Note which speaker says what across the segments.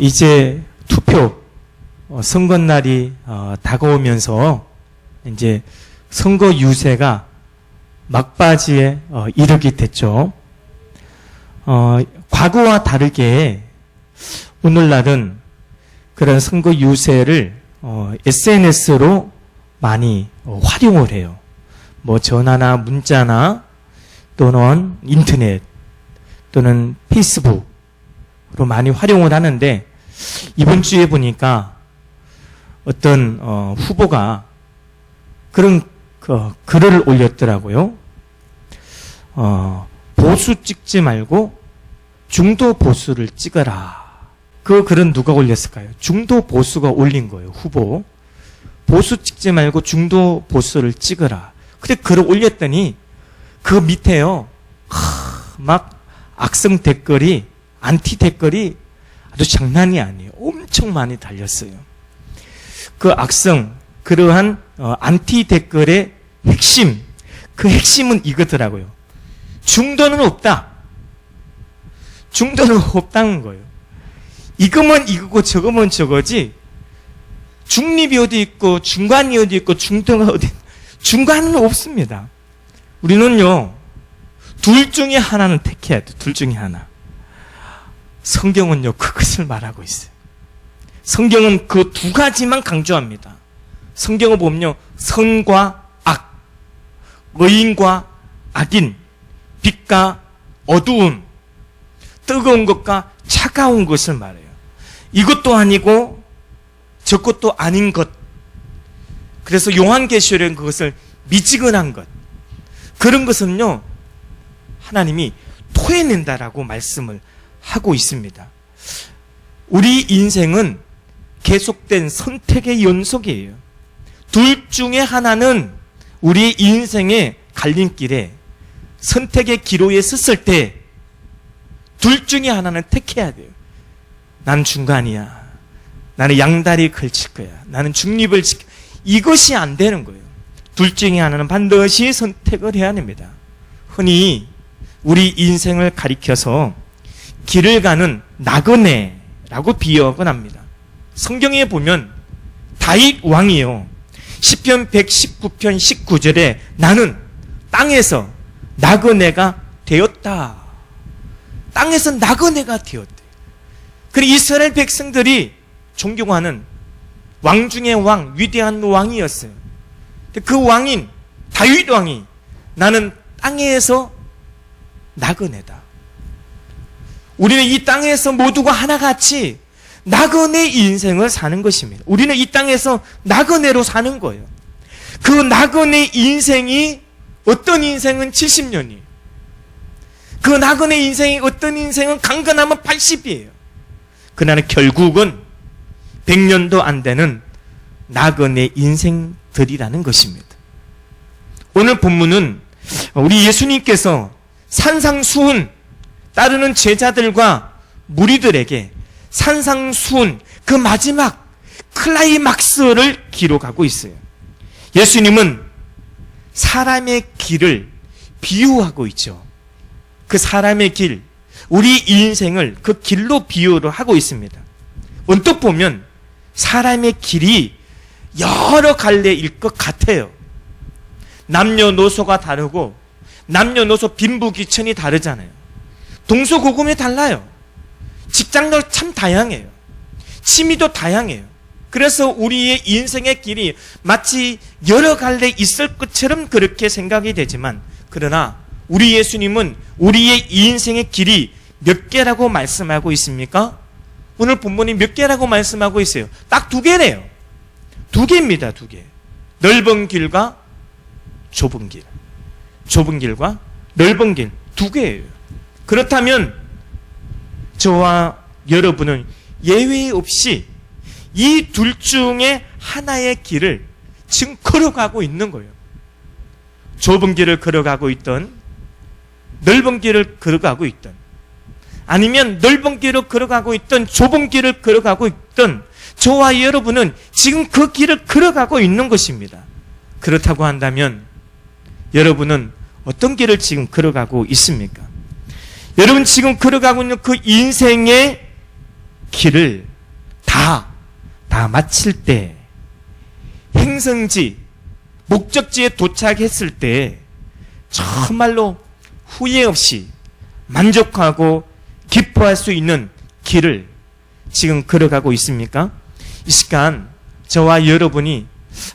Speaker 1: 이제 투표 선거날이 다가오면서 이제 선거 유세가 막바지에 이르게 됐죠. 과거와 다르게 오늘날은 그런 선거 유세를 SNS로 많이 활용을 해요. 뭐 전화나 문자나 또는 인터넷 또는 페이스북으로 많이 활용을 하는데, 이번 주에 보니까 어떤 후보가 그런 글을 올렸더라고요. 보수 찍지 말고 중도 보수를 찍어라. 그 글은 누가 올렸을까요? 중도 보수가 올린 거예요. 후보. 보수 찍지 말고 중도 보수를 찍어라. 근데 글을 올렸더니 그 밑에요, 막 악성 댓글이, 안티 댓글이 아주 장난이 아니에요. 엄청 많이 달렸어요. 그 그러한 안티 댓글의 핵심, 그 핵심은 이거더라고요. 중도는 없다. 중도는 없다는 거예요. 이거면 이거고 저거면 저거지, 중립이 어디 있고 중간이 어디 있고 중도가 어디, 중간은 없습니다. 우리는요, 둘 중에 하나는 택해야 돼. 둘 중에 하나. 성경은요, 그것을 말하고 있어요. 성경은 그 두 가지만 강조합니다. 성경을 보면요, 선과 악, 의인과 악인, 빛과 어두움, 뜨거운 것과 차가운 것을 말해요. 이것도 아니고 저것도 아닌 것. 그래서 요한계시록은 그것을 미지근한 것, 그런 것은요, 하나님이 토해낸다라고 말씀을 하고 있습니다. 우리 인생은 계속된 선택의 연속이에요. 둘 중에 하나는 우리 인생의 갈림길에, 선택의 기로에 섰을 때 둘 중에 하나는 택해야 돼요. 난 중간이야. 나는 양다리 걸칠 거야. 나는 중립을 지켜. 이것이 안 되는 거예요. 둘 중에 하나는 반드시 선택을 해야 됩니다. 흔히 우리 인생을 가리켜서 길을 가는 나그네라고 비유하곤 합니다. 성경에 보면 다윗 왕이요, 시편 119편 19절에 나는 땅에서 나그네가 되었다. 땅에서 나그네가 되었대. 그리고 이스라엘 백성들이 존경하는 왕 중의 왕, 위대한 왕이었어요. 그 왕인 다윗 왕이 나는 땅에서 나그네다. 우리는 이 땅에서 모두가 하나같이 나그네 인생을 사는 것입니다. 우리는 이 땅에서 나그네로 사는 거예요. 그 나그네 인생이, 어떤 인생은 70년이, 그 나그네 인생이, 어떤 인생은 강건하면 80이에요. 그러나 결국은 100년도 안 되는 나그네 인생들이라는 것입니다. 오늘 본문은 우리 예수님께서 산상수훈 따르는 제자들과 무리들에게 산상수훈 그 마지막 클라이막스를 기록하고 있어요. 예수님은 사람의 길을 비유하고 있죠. 그 사람의 길, 우리 인생을 그 길로 비유를 하고 있습니다. 언뜻 보면 사람의 길이 여러 갈래일 것 같아요. 남녀노소가 다르고 남녀노소 빈부귀천이 다르잖아요. 동서고금이 달라요. 직장도 참 다양해요. 취미도 다양해요. 그래서 우리의 인생의 길이 마치 여러 갈래 있을 것처럼 그렇게 생각이 되지만, 그러나 우리 예수님은 우리의 인생의 길이 몇 개라고 말씀하고 있습니까? 오늘 본문이 몇 개라고 말씀하고 있어요? 딱 두 개래요. 두 개입니다. 두 개. 넓은 길과 좁은 길. 좁은 길과 넓은 길. 두 개예요. 그렇다면 저와 여러분은 예외 없이 이 둘 중에 하나의 길을 지금 걸어가고 있는 거예요. 좁은 길을 걸어가고 있던, 넓은 길을 걸어가고 있던, 아니면 넓은 길을 걸어가고 있던, 좁은 길을 걸어가고 있던 저와 여러분은 지금 그 길을 걸어가고 있는 것입니다. 그렇다고 한다면 여러분은 어떤 길을 지금 걸어가고 있습니까? 여러분 지금 걸어가고 있는 그 인생의 길을 다 마칠 때, 행성지, 목적지에 도착했을 때 정말로 후회 없이 만족하고 기뻐할 수 있는 길을 지금 걸어가고 있습니까? 이 시간 저와 여러분이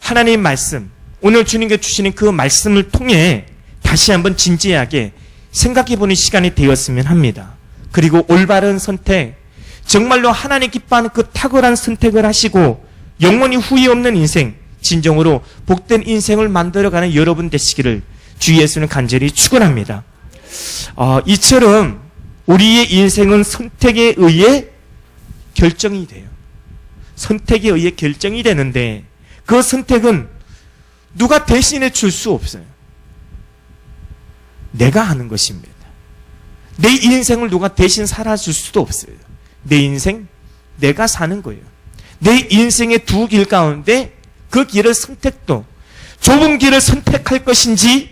Speaker 1: 하나님의 말씀, 오늘 주님께 주시는 그 말씀을 통해 다시 한번 진지하게 생각해보는 시간이 되었으면 합니다. 그리고 올바른 선택, 정말로 하나님 기뻐하는 그 탁월한 선택을 하시고 영원히 후회 없는 인생, 진정으로 복된 인생을 만들어가는 여러분 되시기를 주 예수는 간절히 축원합니다. 이처럼 우리의 인생은 선택에 의해 결정이 돼요. 선택에 의해 결정이 되는데 그 선택은 누가 대신해 줄 수 없어요. 내가 하는 것입니다. 내 인생을 누가 대신 살아줄 수도 없어요. 내 인생 내가 사는 거예요. 내 인생의 두 길 가운데 그 길을 선택도, 좁은 길을 선택할 것인지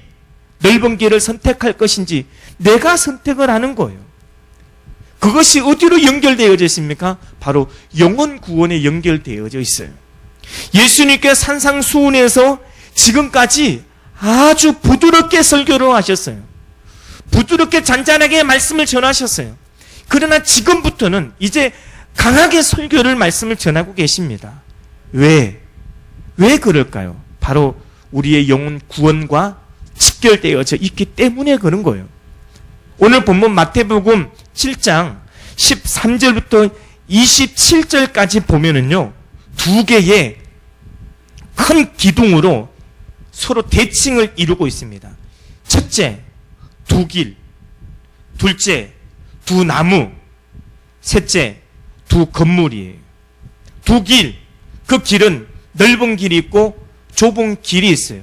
Speaker 1: 넓은 길을 선택할 것인지 내가 선택을 하는 거예요. 그것이 어디로 연결되어져 있습니까? 바로 영혼 구원에 연결되어져 있어요. 예수님께 산상수훈에서 지금까지 아주 부드럽게 설교를 하셨어요. 부드럽게 잔잔하게 말씀을 전하셨어요. 그러나 지금부터는 이제 강하게 설교를 말씀을 전하고 계십니다. 왜 그럴까요? 바로 우리의 영혼 구원과 직결되어져 있기 때문에 그런 거예요. 오늘 본문 마태복음 7장 13절부터 27절까지 보면은요, 두 개의 큰 기둥으로 서로 대칭을 이루고 있습니다. 첫째, 두 길. 둘째, 두 나무. 셋째, 두 건물이에요. 두 길. 그 길은 넓은 길이 있고 좁은 길이 있어요.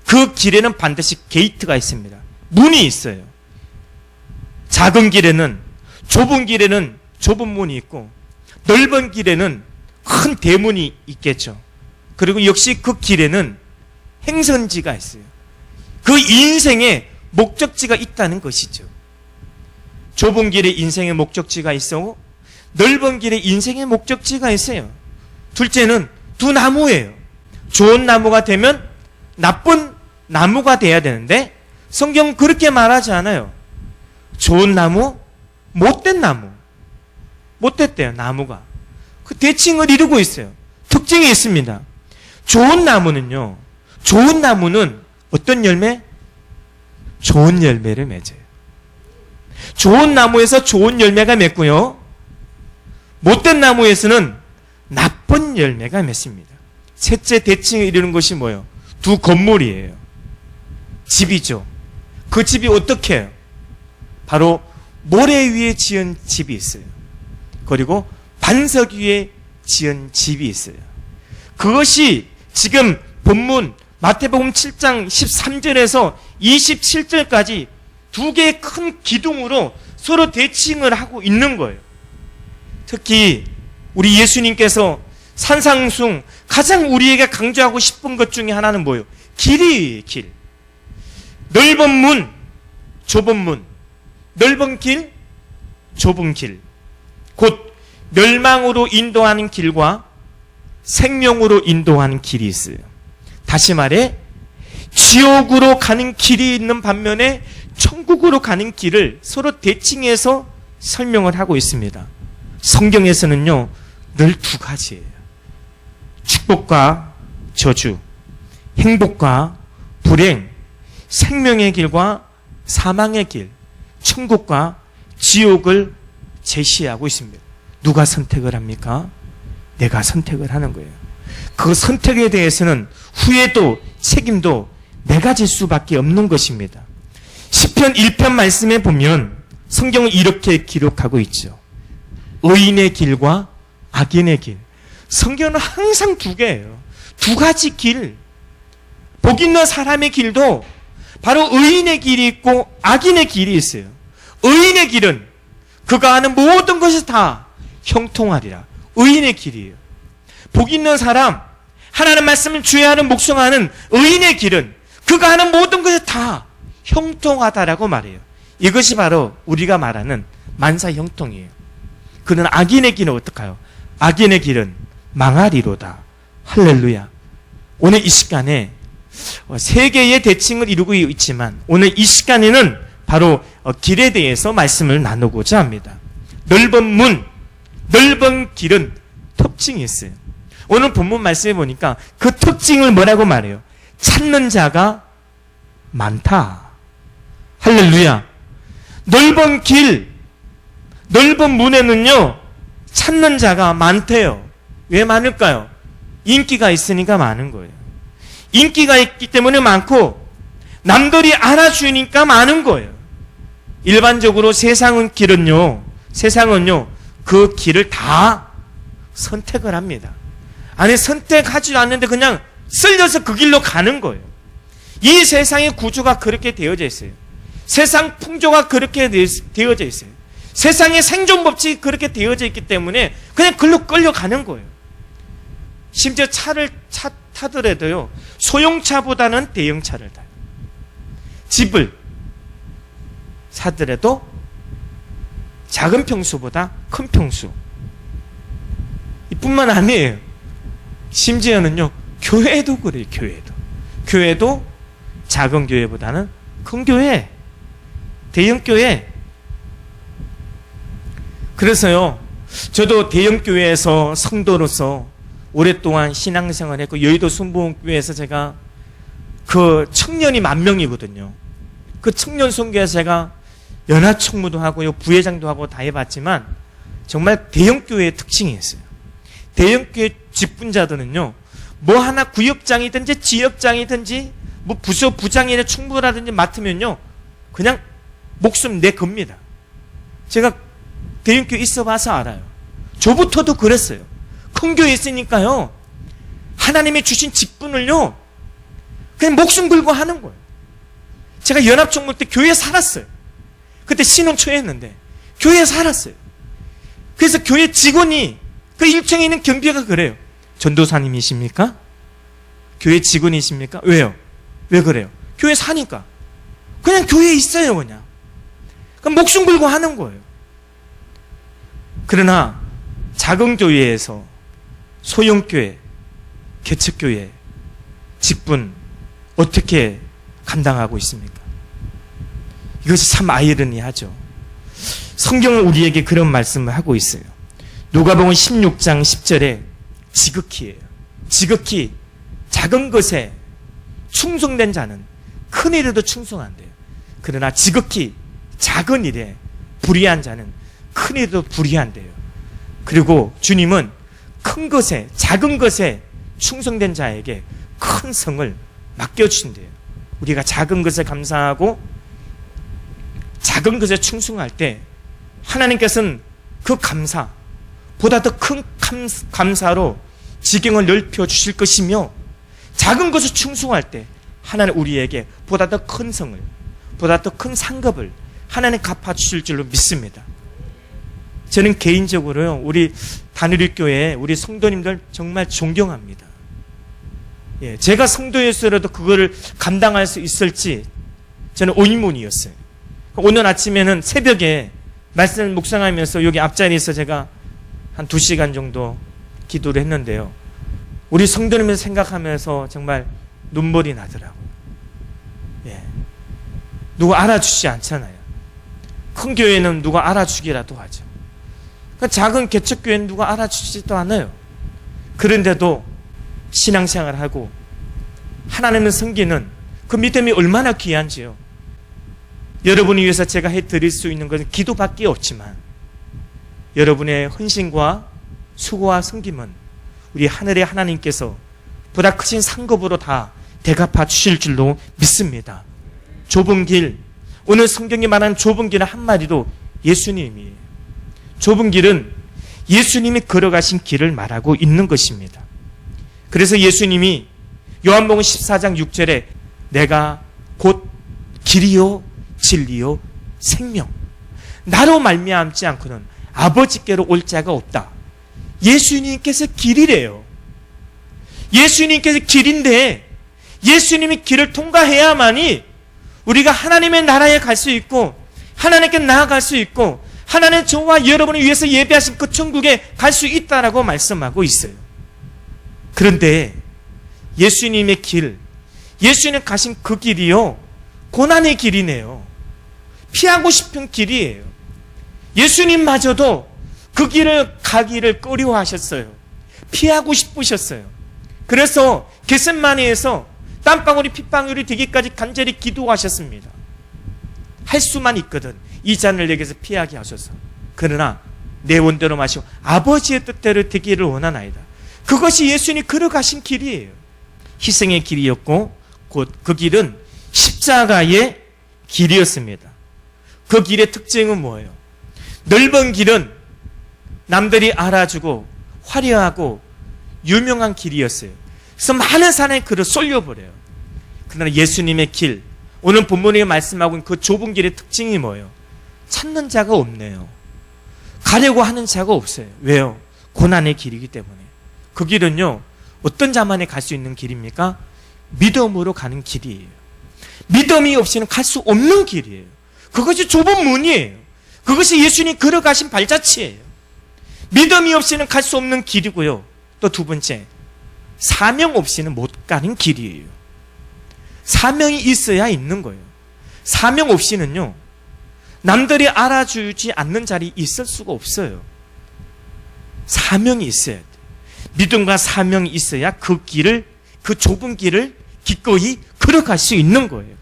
Speaker 1: 그 길에는 반드시 게이트가 있습니다. 문이 있어요. 작은 길에는, 좁은 길에는 좁은 문이 있고 넓은 길에는 큰 대문이 있겠죠. 그리고 역시 그 길에는 행선지가 있어요. 그 인생의 목적지가 있다는 것이죠. 좁은 길에 인생의 목적지가 있고 넓은 길에 인생의 목적지가 있어요. 둘째는 두 나무예요. 좋은 나무가 되면 나쁜 나무가 돼야 되는데 성경은 그렇게 말하지 않아요. 좋은 나무, 못된 나무. 못됐대요, 나무가. 그 대칭을 이루고 있어요. 특징이 있습니다. 좋은 나무는 어떤 열매? 좋은 열매를 맺어요. 좋은 나무에서 좋은 열매가 맺고요. 못된 나무에서는 나쁜 열매가 맺습니다. 셋째 대칭을 이루는 것이 뭐예요? 두 건물이에요. 집이죠. 그 집이 어떻게 해요? 바로 모래 위에 지은 집이 있어요. 그리고 반석 위에 지은 집이 있어요. 그것이 지금 본문 마태복음 7장 13절에서 27절까지 두 개의 큰 기둥으로 서로 대칭을 하고 있는 거예요. 특히 우리 예수님께서 산상수훈 가장 우리에게 강조하고 싶은 것 중에 하나는 뭐예요? 길이에요, 길. 넓은 문, 좁은 문. 넓은 길, 좁은 길. 곧 멸망으로 인도하는 길과 생명으로 인도하는 길이 있어요. 다시 말해 지옥으로 가는 길이 있는 반면에 천국으로 가는 길을 서로 대칭해서 설명을 하고 있습니다. 성경에서는요, 늘 두 가지예요. 축복과 저주, 행복과 불행, 생명의 길과 사망의 길, 천국과 지옥을 제시하고 있습니다. 누가 선택을 합니까? 내가 선택을 하는 거예요. 그 선택에 대해서는 후회도 책임도 내가 질 수밖에 없는 것입니다. 시편 1편 말씀에 보면 성경은 이렇게 기록하고 있죠. 의인의 길과 악인의 길. 성경은 항상 두 개예요. 두 가지 길. 복 있는 사람의 길도 바로 의인의 길이 있고 악인의 길이 있어요. 의인의 길은 그가 하는 모든 것이 다 형통하리라. 의인의 길이에요. 복 있는 사람, 하나님 말씀을 주의하는 묵상하는 의인의 길은 그가 하는 모든 것이 다 형통하다라고 말해요. 이것이 바로 우리가 말하는 만사 형통이에요. 그는 악인의 길은 어떡하요? 악인의 길은 망하리로다. 할렐루야. 오늘 이 시간에 세 개의 대칭을 이루고 있지만 오늘 이 시간에는 바로 길에 대해서 말씀을 나누고자 합니다. 넓은 문, 넓은 길은 특징이 있어요. 오늘 본문 말씀해 보니까 그 특징을 뭐라고 말해요? 찾는 자가 많다. 할렐루야. 넓은 길, 넓은 문에는요, 찾는 자가 많대요. 왜 많을까요? 인기가 있으니까 많은 거예요. 인기가 있기 때문에 많고, 남들이 알아주니까 많은 거예요. 일반적으로 세상은 세상은요, 그 길을 다 선택을 합니다. 아니, 선택하지도 않는데 그냥 쓸려서 그 길로 가는 거예요. 이 세상의 구조가 그렇게 되어져 있어요. 세상 풍조가 그렇게 되어져 있어요. 세상의 생존 법칙이 그렇게 되어져 있기 때문에 그냥 글로 끌려가는 거예요. 심지어 차를 타더라도요, 소형차보다는 대형차를 타요. 집을 사더라도 작은 평수보다 큰 평수. 이뿐만 아니에요. 심지어는요, 교회도 그래요. 교회도 작은 교회보다는 큰 교회, 대형 교회. 그래서요, 저도 대형 교회에서 성도로서 오랫동안 신앙생활을 했고, 여의도 순복음교회에서 제가 그 청년이 10,000명이거든요. 그 청년 선교에서 제가 연합총무도 하고요, 부회장도 하고 다 해봤지만 정말 대형 교회의 특징이 있어요. 대형 교회 직분자들은요, 뭐 하나 구역장이든지 지역장이든지 뭐 부서 부장이나 충무라든지 맡으면요, 그냥 목숨 내겁니다. 제가 대형 교회 있어봐서 알아요. 저부터도 그랬어요. 큰 교회 있으니까요, 하나님이 주신 직분을요, 그냥 목숨 걸고 하는 거예요. 제가 연합총무 때 교회에 살았어요. 그때 신혼 초였는데 교회에 살았어요. 그래서 교회 직원이 그 1층에 있는 경비가 그래요. 전도사님이십니까? 교회 직원이십니까? 왜요? 왜 그래요? 교회 사니까. 그냥 교회에 있어요, 그냥. 그럼 목숨 걸고 하는 거예요. 그러나 작은 교회에서 소형교회, 개척교회 직분 어떻게 감당하고 있습니까? 이것이 참 아이러니하죠. 성경은 우리에게 그런 말씀을 하고 있어요. 누가복음 16장 10절에 지극히예요. 지극히 작은 것에 충성된 자는 큰 일에도 충성한대요. 그러나 지극히 작은 일에 불의한 자는 큰 일에도 불의한대요. 그리고 주님은 큰 것에, 작은 것에 충성된 자에게 큰 성을 맡겨주신대요. 우리가 작은 것에 감사하고 작은 것에 충성할 때 하나님께서는 그 감사, 보다 더 큰 감사로 지경을 넓혀 주실 것이며, 작은 것에 충성할 때 하나님 우리에게 보다 더 큰 성을, 보다 더 큰 상급을 하나님 갚아주실 줄로 믿습니다. 저는 개인적으로요, 우리 단일교회 우리 성도님들 정말 존경합니다. 예, 제가 성도였어도 그거를 감당할 수 있을지 저는 의문이었어요. 오늘 아침에는 새벽에 말씀을 묵상하면서 여기 앞자리에서 제가 한 2시간 정도 기도를 했는데요, 우리 성도님을 생각하면서 정말 눈물이 나더라고요. 예, 누가 알아주지 않잖아요. 큰 교회는 누가 알아주기라도 하죠. 작은 개척교회는 누가 알아주지도 않아요. 그런데도 신앙생활을 하고 하나님을 섬기는 그 믿음이 얼마나 귀한지요. 여러분을 위해서 제가 해드릴 수 있는 것은 기도밖에 없지만, 여러분의 헌신과 수고와 섬김은 우리 하늘의 하나님께서 보다 크신 상급으로 다 대갚아 주실 줄로 믿습니다. 좁은 길, 오늘 성경이 말하는 좁은 길은 한마디로 예수님이에요. 좁은 길은 예수님이 걸어가신 길을 말하고 있는 것입니다. 그래서 예수님이 요한복음 14장 6절에 내가 곧 길이요 진리요 생명, 나로 말미암지 않고는 아버지께로 올 자가 없다. 예수님께서 길이래요. 예수님께서 길인데 예수님이 길을 통과해야만이 우리가 하나님의 나라에 갈 수 있고 하나님께 나아갈 수 있고 하나님 저와 여러분을 위해서 예배하신 그 천국에 갈 수 있다라고 말씀하고 있어요. 그런데 예수님의 길, 예수님 가신 그 길이요, 고난의 길이네요. 피하고 싶은 길이에요. 예수님마저도 그 길을 가기를 꺼려하셨어요. 피하고 싶으셨어요. 그래서 겟세마네에서 땀방울이 핏방울이 되기까지 간절히 기도하셨습니다. 할 수만 있거든 이 잔을 내게서 피하게 하소서. 그러나 내 원대로 마시고 아버지의 뜻대로 되기를 원하나이다. 그것이 예수님이 걸어가신 길이에요. 희생의 길이었고 곧 그 길은 십자가의 길이었습니다. 그 길의 특징은 뭐예요? 넓은 길은 남들이 알아주고 화려하고 유명한 길이었어요. 그래서 많은 사람이 그를 쏠려버려요. 그러나 예수님의 길, 오늘 본문에 말씀하고 있는 그 좁은 길의 특징이 뭐예요? 찾는 자가 없네요. 가려고 하는 자가 없어요. 왜요? 고난의 길이기 때문에. 그 길은요, 어떤 자만이 갈 수 있는 길입니까? 믿음으로 가는 길이에요. 믿음이 없이는 갈 수 없는 길이에요. 그것이 좁은 문이에요. 그것이 예수님이 걸어가신 발자취예요. 믿음이 없이는 갈 수 없는 길이고요. 또 두 번째, 사명 없이는 못 가는 길이에요. 사명이 있어야 있는 거예요. 사명 없이는요, 남들이 알아주지 않는 자리에 있을 수가 없어요. 사명이 있어야 돼요. 믿음과 사명이 있어야 그 길을, 그 좁은 길을 기꺼이 걸어갈 수 있는 거예요.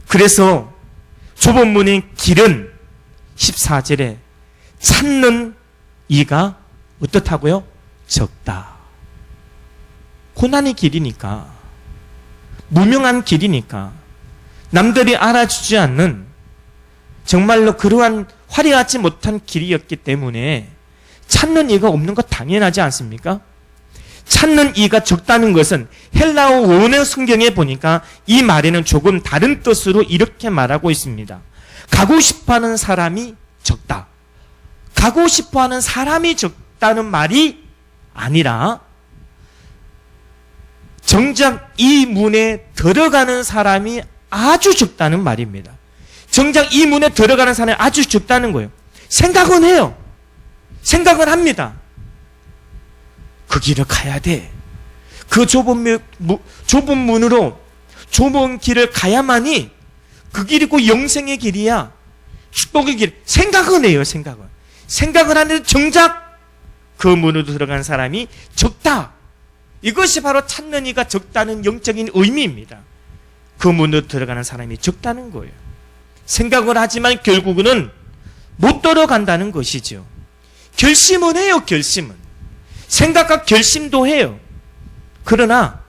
Speaker 1: 그래서 좁은 문의 길은 14절에 찾는 이가 어떻다고요? 적다. 고난의 길이니까, 무명한 길이니까, 남들이 알아주지 않는 정말로 그러한 화려하지 못한 길이었기 때문에 찾는 이가 없는 것 당연하지 않습니까? 찾는 이가 적다는 것은 헬라어 원어 성경에 보니까 이 말에는 조금 다른 뜻으로 이렇게 말하고 있습니다. 가고 싶어하는 사람이 적다. 가고 싶어하는 사람이 적다는 말이 아니라 정작 이 문에 들어가는 사람이 아주 적다는 말입니다. 정작 이 문에 들어가는 사람이 아주 적다는 거예요. 생각은 해요. 생각은 합니다. 그 길을 가야 돼. 그 좁은 문으로 좁은 길을 가야만이 그 길이고 영생의 길이야. 축복의 길. 생각은 해요. 생각을 하는데 정작 그 문으로 들어간 사람이 적다. 이것이 바로 찾는 이가 적다는 영적인 의미입니다. 그 문으로 들어가는 사람이 적다는 거예요. 생각을 하지만 결국은 못 들어간다는 것이죠. 결심은 해요. 결심은. 생각과 결심도 해요. 그러나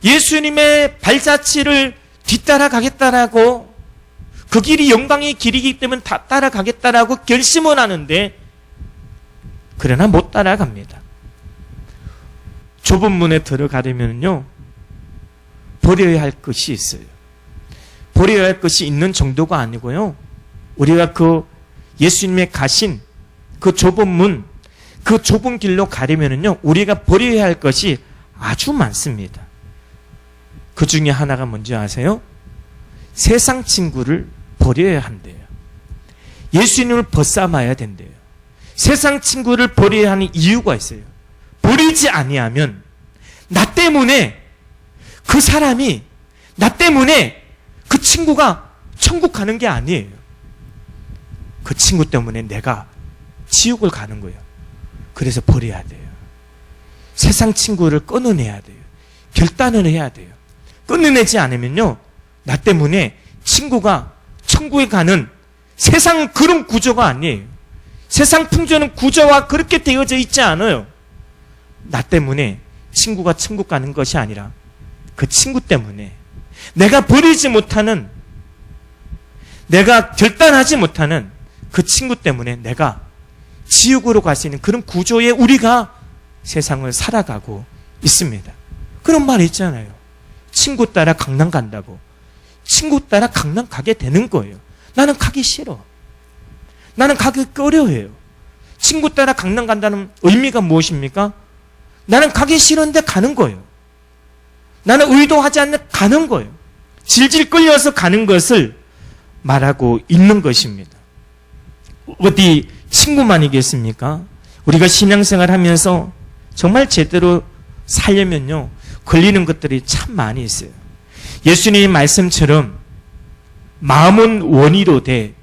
Speaker 1: 예수님의 발자취를 뒤따라가겠다라고, 그 길이 영광의 길이기 때문에 다 따라가겠다라고 결심은 하는데, 그러나 못 따라갑니다. 좁은 문에 들어가려면요, 버려야 할 것이 있어요. 버려야 할 것이 있는 정도가 아니고요, 우리가 그 예수님의 가신 그 좁은 문, 그 좁은 길로 가려면요, 우리가 버려야 할 것이 아주 많습니다. 그 중에 하나가 뭔지 아세요? 세상 친구를 버려야 한대요. 예수님을 벗삼아야 된대요. 세상 친구를 버려야 하는 이유가 있어요. 버리지 아니하면 나 때문에 그 사람이, 나 때문에 그 친구가 천국 가는 게 아니에요. 그 친구 때문에 내가 지옥을 가는 거예요. 그래서 버려야 돼요. 세상 친구를 끊어내야 돼요. 결단을 해야 돼요. 끊어내지 않으면요, 나 때문에 친구가 천국에 가는 세상 그런 구조가 아니에요. 세상 풍조는 구조와 그렇게 되어져 있지 않아요. 나 때문에 친구가 천국 가는 것이 아니라 그 친구 때문에, 내가 버리지 못하는, 내가 결단하지 못하는 그 친구 때문에 내가 지옥으로 갈 수 있는 그런 구조에 우리가 세상을 살아가고 있습니다. 그런 말 있잖아요. 친구 따라 강남 간다고. 친구 따라 강남 가게 되는 거예요. 나는 가기 싫어. 나는 가기 꺼려해요. 친구 따라 강남 간다는 의미가 무엇입니까? 나는 가기 싫은데 가는 거예요. 나는 의도하지 않는 가는 거예요. 질질 끌려서 가는 것을 말하고 있는 것입니다. 어디 친구만이겠습니까? 우리가 신앙생활 하면서 정말 제대로 살려면요, 걸리는 것들이 참 많이 있어요. 예수님의 말씀처럼 마음은 원이로되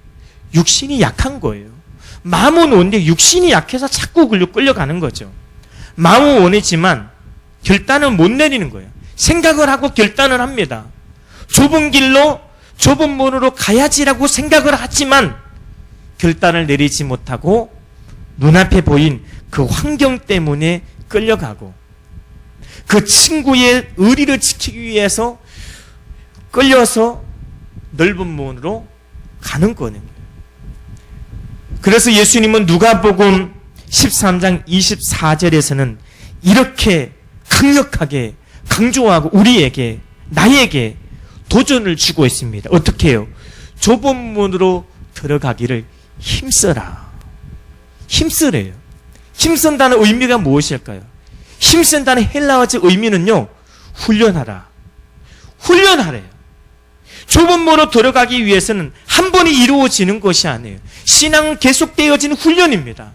Speaker 1: 육신이 약한 거예요. 마음은 원인데 육신이 약해서 자꾸 끌려가는 거죠. 마음은 원이지만 결단은 못 내리는 거예요. 생각을 하고 결단을 합니다. 좁은 길로 좁은 문으로 가야지라고 생각을 하지만 결단을 내리지 못하고 눈앞에 보인 그 환경 때문에 끌려가고 그 친구의 의리를 지키기 위해서 끌려서 넓은 문으로 가는 거는 거예요. 그래서 예수님은 누가복음 13장 24절에서는 이렇게 강력하게 강조하고 우리에게, 나에게 도전을 주고 있습니다. 어떻게 해요? 좁은 문으로 들어가기를 힘써라. 힘쓰래요. 힘쓴다는 의미가 무엇일까요? 힘쓴다는 헬라어적 의미는요, 훈련하라. 훈련하래요. 좁은 문으로 들어가기 위해서는 한 번에 이루어지는 것이 아니에요. 신앙은 계속되어지는 훈련입니다.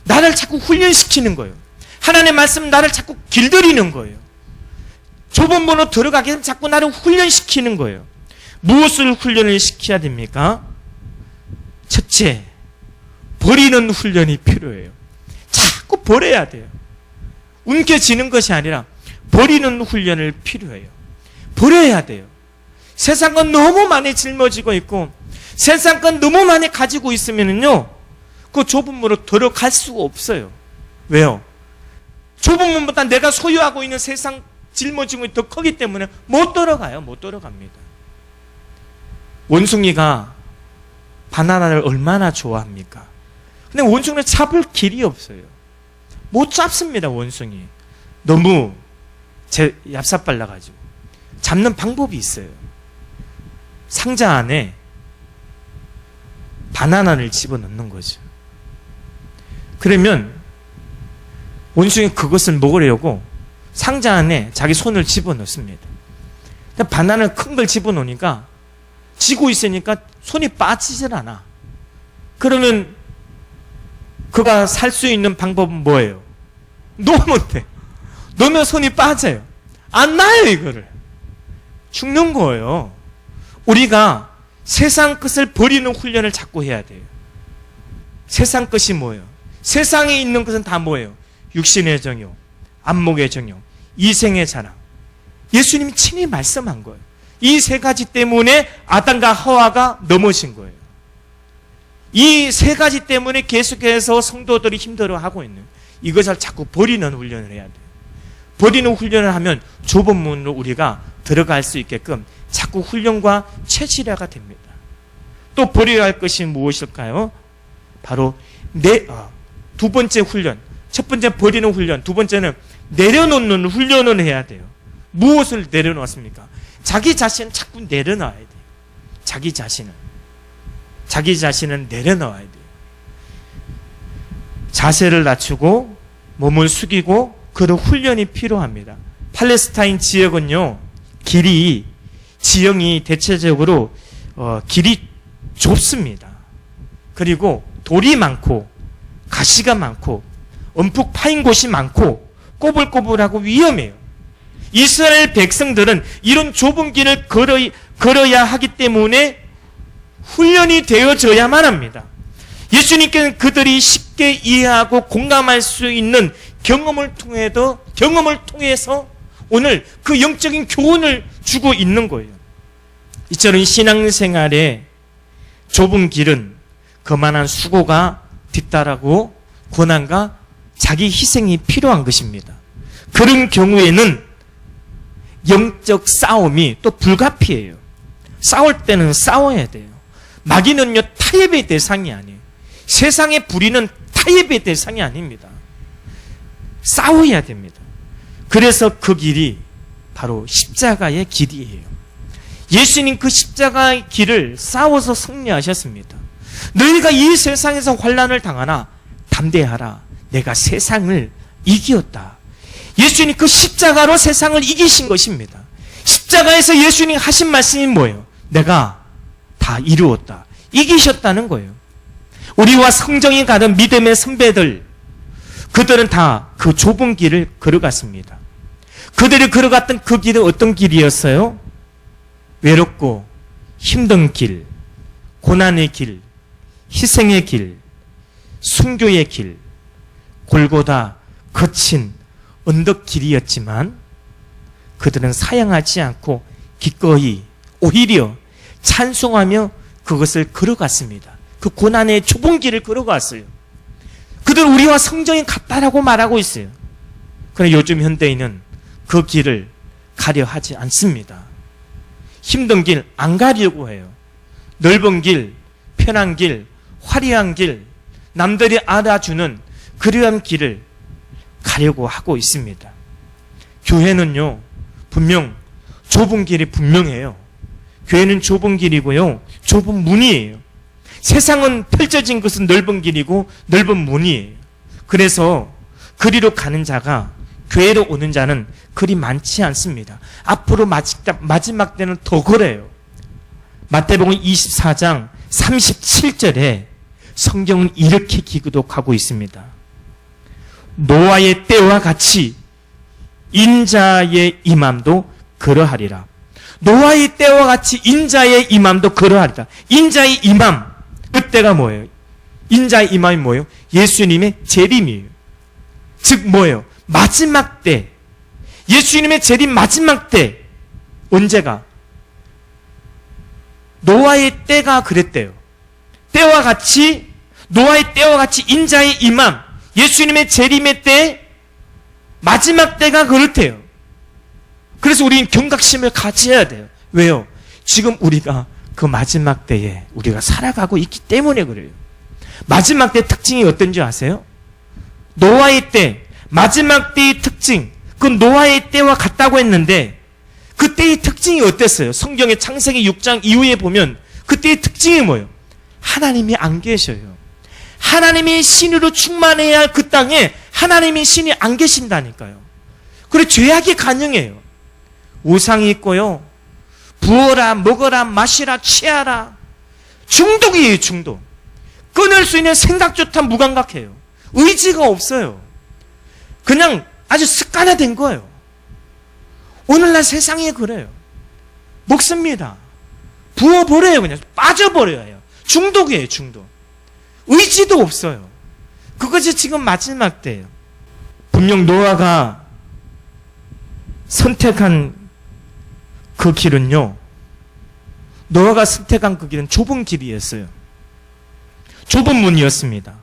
Speaker 1: 나를 자꾸 훈련시키는 거예요. 하나님의 말씀 나를 자꾸 길들이는 거예요. 좁은 문으로 들어가기 위해서 자꾸 나를 훈련시키는 거예요. 무엇을 훈련을 시켜야 됩니까? 첫째, 버리는 훈련이 필요해요. 자꾸 버려야 돼요. 움켜쥐는 것이 아니라 버리는 훈련을 필요해요. 버려야 돼요. 세상 건 너무 많이 짊어지고 있고 세상 건 너무 많이 가지고 있으면요, 그 좁은 문으로 들어갈 수가 없어요. 왜요? 좁은 문보다 내가 소유하고 있는 세상 짊어지고 더 크기 때문에 못 들어가요. 못 들어갑니다. 원숭이가 바나나를 얼마나 좋아합니까? 근데 원숭이는 잡을 길이 없어요. 못 잡습니다. 원숭이 너무 얍삽발라가지고. 잡는 방법이 있어요. 상자 안에 바나나를 집어넣는 거죠. 그러면 원숭이 그것을 먹으려고 상자 안에 자기 손을 집어넣습니다. 바나나를 큰 걸 집어넣으니까 쥐고 있으니까 손이 빠지질 않아. 그러면 그가 살 수 있는 방법은 뭐예요? 놓으면 돼. 놓으면 손이 빠져요. 안 나요, 이거를. 죽는 거예요. 우리가 세상 것을 버리는 훈련을 자꾸 해야 돼요. 세상 것이 뭐예요? 세상에 있는 것은 다 뭐예요? 육신의 정욕, 안목의 정욕, 이생의 자랑. 예수님이 친히 말씀한 거예요. 이 세 가지 때문에 아담과 하와가 넘어진 거예요. 이 세 가지 때문에 계속해서 성도들이 힘들어하고 있는 거예요. 이것을 자꾸 버리는 훈련을 해야 돼요. 버리는 훈련을 하면 좁은 문으로 우리가 들어갈 수 있게끔 자꾸 훈련과 체질화가 됩니다. 또 버려야 할 것이 무엇일까요? 바로 두 번째 훈련. 첫 번째 버리는 훈련, 두 번째는 내려놓는 훈련을 해야 돼요. 무엇을 내려놓습니까? 자기 자신을 자꾸 내려놔야 돼요. 자기 자신을 내려놓아야 돼요. 자세를 낮추고 몸을 숙이고 그런 훈련이 필요합니다. 팔레스타인 지역은요, 지형이 대체적으로 길이 좁습니다. 그리고 돌이 많고 가시가 많고 움푹 파인 곳이 많고 꼬불꼬불하고 위험해요. 이스라엘 백성들은 이런 좁은 길을 걸어야 하기 때문에 훈련이 되어져야만 합니다. 예수님께서는 그들이 쉽게 이해하고 공감할 수 있는 경험을 통해서 오늘 그 영적인 교훈을 주고 있는 거예요. 이처럼 신앙생활에 좁은 길은 그만한 수고가 뒤따르고 고난과 자기 희생이 필요한 것입니다. 그런 경우에는 영적 싸움이 또 불가피해요. 싸울 때는 싸워야 돼요. 마귀는요, 타협의 대상이 아니에요. 세상의 불의는 타협의 대상이 아닙니다. 싸워야 됩니다. 그래서 그 길이 바로 십자가의 길이에요. 예수님 그 십자가의 길을 싸워서 승리하셨습니다. 너희가 이 세상에서 환난을 당하나 담대하라. 내가 세상을 이기었다. 예수님 그 십자가로 세상을 이기신 것입니다. 십자가에서 예수님 하신 말씀이 뭐예요? 내가 다 이루었다. 이기셨다는 거예요. 우리와 성경이 가는 믿음의 선배들, 그들은 다 그 좁은 길을 걸어갔습니다. 그들이 걸어갔던 그 길은 어떤 길이었어요? 외롭고 힘든 길, 고난의 길, 희생의 길, 순교의 길, 골고다 거친 언덕길이었지만 그들은 사양하지 않고 기꺼이 오히려 찬송하며 그것을 걸어갔습니다. 그 고난의 좁은 길을 걸어갔어요. 그들은 우리와 성정이 같다라고 말하고 있어요. 그런데 요즘 현대인은 그 길을 가려 하지 않습니다. 힘든 길 안 가려고 해요. 넓은 길, 편한 길, 화려한 길, 남들이 알아주는 그러한 길을 가려고 하고 있습니다. 교회는요, 분명 좁은 길이 분명해요. 교회는 좁은 길이고요, 좁은 문이에요. 세상은 펼쳐진 것은 넓은 길이고 넓은 문이에요. 그래서 그리로 가는 자가, 교회로 오는 자는 그리 많지 않습니다. 앞으로 마지막 때는 더 그래요. 마태복음 24장 37절에 성경은 이렇게 기도하고 있습니다. 노아의 때와 같이 인자의 임함도 그러하리라. 노아의 때와 같이 인자의 임함도 그러하리라. 인자의 임함, 그때가 뭐예요? 인자의 임함이 뭐예요? 예수님의 재림이에요. 즉 뭐예요? 마지막 때. 예수님의 재림 마지막 때. 언제가? 노아의 때가 그랬대요. 때와 같이, 노아의 때와 같이 인자의 임함, 예수님의 재림의 때, 마지막 때가 그렇대요. 그래서 우리는 경각심을 가져야 돼요. 왜요? 지금 우리가 그 마지막 때에 우리가 살아가고 있기 때문에 그래요. 마지막 때 특징이 어떤지 아세요? 노아의 때, 마지막 때의 특징, 그 노아의 때와 같다고 했는데 그때의 특징이 어땠어요? 성경의 창세기 6장 이후에 보면 그때의 특징이 뭐예요? 하나님이 안 계셔요. 하나님의 신으로 충만해야 할 그 땅에 하나님의 신이 안 계신다니까요. 그래 죄악이 가능해요. 우상이 있고요. 부어라, 먹어라, 마시라, 취하라. 중독이에요, 중독. 끊을 수 있는 생각조차 무감각해요. 의지가 없어요. 그냥 아주 습관화된 거예요. 오늘날 세상이 그래요. 먹습니다. 부어버려요, 그냥. 빠져버려요. 중독이에요, 중독. 의지도 없어요. 그것이 지금 마지막 때예요. 분명 노아가 선택한 그 길은요, 노아가 선택한 그 길은 좁은 길이었어요. 좁은 문이었습니다.